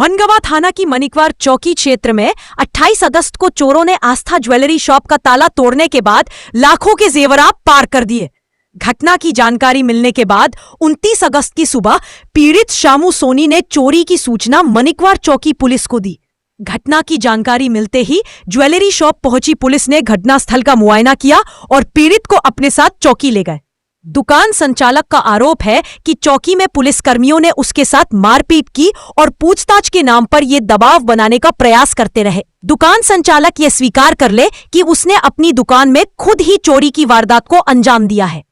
मनगवा थाना की मनिकवार चौकी क्षेत्र में 28 अगस्त को चोरों ने आस्था ज्वेलरी शॉप का ताला तोड़ने के बाद लाखों के जेवरात पार कर दिए। घटना की जानकारी मिलने के बाद 29 अगस्त की सुबह पीड़ित शामू सोनी ने चोरी की सूचना मनिकवार चौकी पुलिस को दी। घटना की जानकारी मिलते ही ज्वेलरी शॉप पहुंची पुलिस ने घटनास्थल का मुआयना किया और पीड़ित को अपने साथ चौकी ले गए। दुकान संचालक का आरोप है कि चौकी में पुलिसकर्मियों ने उसके साथ मारपीट की और पूछताछ के नाम पर ये दबाव बनाने का प्रयास करते रहे। दुकान संचालक ये स्वीकार कर ले कि उसने अपनी दुकान में खुद ही चोरी की वारदात को अंजाम दिया है।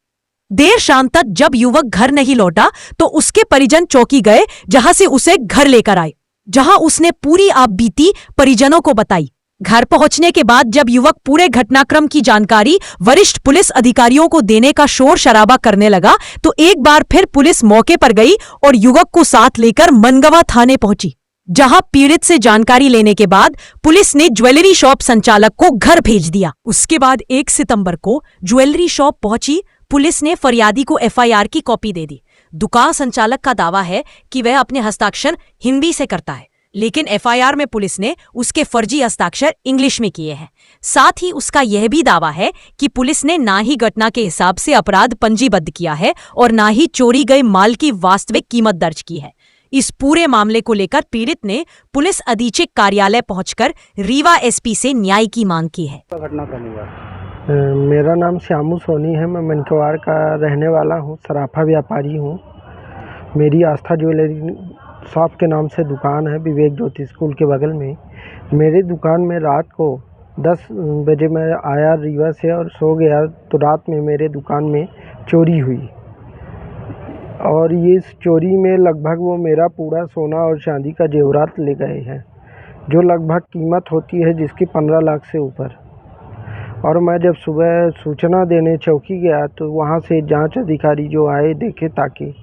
देर शाम तक जब युवक घर नहीं लौटा तो उसके परिजन चौकी गए, जहां से उसे घर लेकर आए, जहां उसने पूरी आपबीती परिजनों को बताई। घर पहुंचने के बाद जब युवक पूरे घटनाक्रम की जानकारी वरिष्ठ पुलिस अधिकारियों को देने का शोर शराबा करने लगा तो एक बार फिर पुलिस मौके पर गई और युवक को साथ लेकर मनगवा थाने पहुंची, जहां पीड़ित से जानकारी लेने के बाद पुलिस ने ज्वेलरी शॉप संचालक को घर भेज दिया। उसके बाद 1 सितंबर को ज्वेलरी शॉप पहुंची पुलिस ने फरियादी को एफआईआर की कॉपी दे दी। दुकान संचालक का दावा है कि वह अपने हस्ताक्षर हिंदी से करता है, लेकिन एफआईआर में पुलिस ने उसके फर्जी हस्ताक्षर इंग्लिश में किए हैं। साथ ही उसका यह भी दावा है कि पुलिस ने ना ही घटना के हिसाब से अपराध पंजीबद्ध किया है और ना ही चोरी गए माल की वास्तविक कीमत दर्ज की है। इस पूरे मामले को लेकर पीड़ित ने पुलिस अधीक्षक कार्यालय पहुंचकर रीवा एसपी से न्याय की मांग की है। मेरा नाम श्यामू सोनी है। मैं मनकवार का रहने वाला हूँ, सराफा व्यापारी हूँ। मेरी आस्था ज्वेलरी शॉप के नाम से दुकान है, विवेक ज्योति स्कूल के बगल में। मेरी दुकान में रात को 10 बजे मैं आया रीवा से और सो गया, तो रात में मेरे दुकान में चोरी हुई और ये चोरी में लगभग वो मेरा पूरा सोना और चांदी का जेवरात ले गए हैं, जो लगभग कीमत होती है जिसकी 15 लाख से ऊपर। और मैं जब सुबह सूचना देने चौकी गया तो वहाँ से जांच अधिकारी जो आए देखे ताकि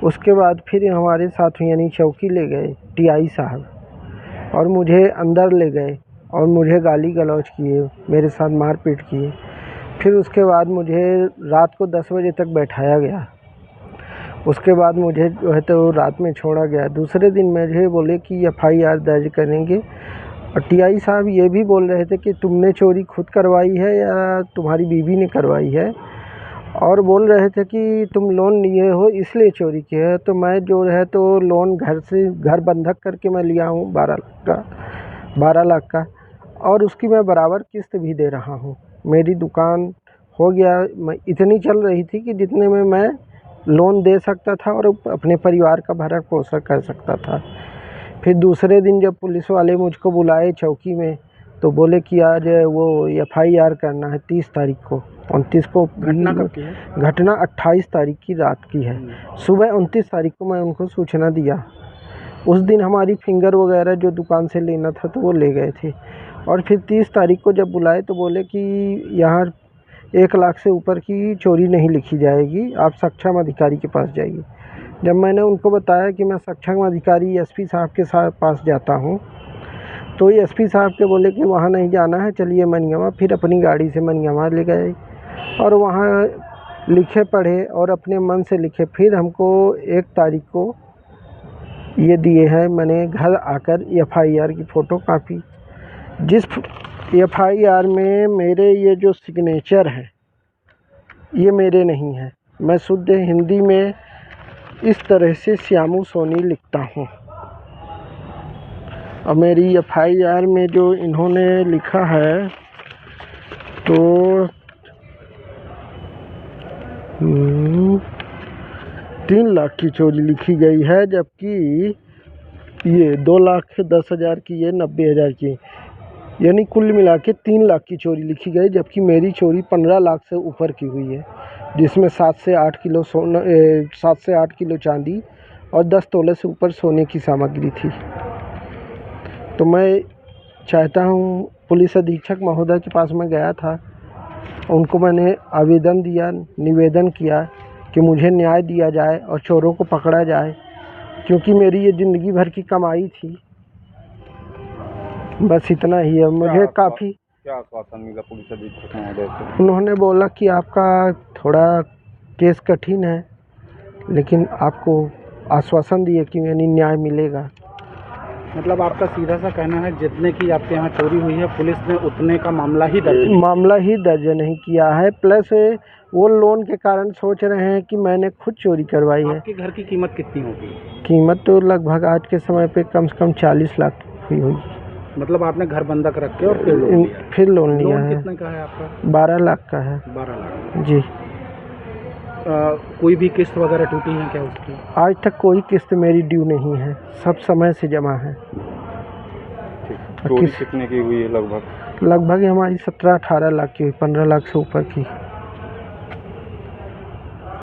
उसके बाद फिर हमारे साथ यानी चौकी ले गए टीआई साहब और मुझे अंदर ले गए और मुझे गाली गलौज किए, मेरे साथ मारपीट किए। फिर उसके बाद मुझे रात को 10 बजे तक बैठाया गया। उसके बाद मुझे जो है तो रात में छोड़ा गया। दूसरे दिन मुझे बोले कि एफआईआर दर्ज करेंगे और टीआई साहब ये भी बोल रहे थे कि तुमने चोरी खुद करवाई है या तुम्हारी बीवी ने करवाई है, और बोल रहे थे कि तुम लोन लिए हो इसलिए चोरी की है। तो मैं जो है तो लोन घर बंधक करके मैं लिया हूँ 12 लाख का और उसकी मैं बराबर किस्त भी दे रहा हूँ। मेरी दुकान हो गया इतनी चल रही थी कि जितने में मैं लोन दे सकता था और अपने परिवार का भरण पोषण कर सकता था। फिर दूसरे दिन जब पुलिस वाले मुझको बुलाए चौकी में तो बोले कि आज वो एफआईआर करना है 30 तारीख को। 29 को घटना कब की है? घटना 28 तारीख की रात की है। सुबह 29 तारीख को मैं उनको सूचना दिया। उस दिन हमारी फिंगर वगैरह जो दुकान से लेना था तो वो ले गए थे। और फिर 30 तारीख को जब बुलाए तो बोले कि यहाँ 1 लाख से ऊपर की चोरी नहीं लिखी जाएगी, आप सक्षम अधिकारी के पास जाइए। जब मैंने उनको बताया कि मैं सक्षम अधिकारी एसपी साहब के पास जाता हूँ तो एसपी साहब के बोले कि वहाँ नहीं जाना है, चलिए मनगवा। फिर अपनी गाड़ी से मनगवा ले गए और वहाँ लिखे पढ़े और अपने मन से लिखे। फिर हमको 1 तारीख को ये दिए हैं, मैंने घर आकर एफआईआर की फ़ोटो कापी। जिस एफआईआर में मेरे ये जो सिग्नेचर है ये मेरे नहीं है। मैं शुद्ध हिंदी में इस तरह से श्यामू सोनी लिखता हूँ और मेरी एफआईआर में जो इन्होंने लिखा है तो 3 लाख की चोरी लिखी गई है, जबकि ये 2,10,000 की, ये 90,000 की, यानी कुल मिला के 3 लाख की चोरी लिखी गई। जबकि मेरी चोरी 15 लाख से ऊपर की हुई है, जिसमें 7 से 8 किलो सोना, 7 से 8 किलो चांदी और 10 तोले से ऊपर सोने की सामग्री थी। तो मैं चाहता हूँ, पुलिस अधीक्षक महोदय के पास मैं गया था, उनको मैंने आवेदन दिया, निवेदन किया कि मुझे न्याय दिया जाए और चोरों को पकड़ा जाए, क्योंकि मेरी ये ज़िंदगी भर की कमाई थी। बस इतना ही है। मुझे काफ़ी क्या आश्वासन मिला पुलिस अधीक्षक महोदय से? उन्होंने बोला कि आपका थोड़ा केस कठिन है, लेकिन आपको आश्वासन दिए कि यानी न्याय मिलेगा। मतलब आपका सीधा सा कहना है जितने की आपके यहाँ चोरी हुई है पुलिस ने उतने का मामला ही दर्ज नहीं मामला ही दर्ज नहीं किया है, प्लस वो लोन के कारण सोच रहे हैं कि मैंने खुद चोरी करवाई है। आपके घर की कीमत कितनी होगी? कीमत तो लगभग आज के समय पे कम से कम 40 लाख हुई होगी। मतलब आपने घर बंधक रख के और फिर लोन लिया है? फिर लोन लिया लोन है। कितने का है आपका? 12 लाख का है 12 लाख। जी। कोई भी किस्त वगैरह टूटी है क्या उसकी? आज तक कोई किस्त मेरी ड्यू नहीं है, सब समय से जमा है। चोरी कितने की हुई है लगभग? लगभग हमारी 17-18 लाख की हुई, 15 लाख से ऊपर की।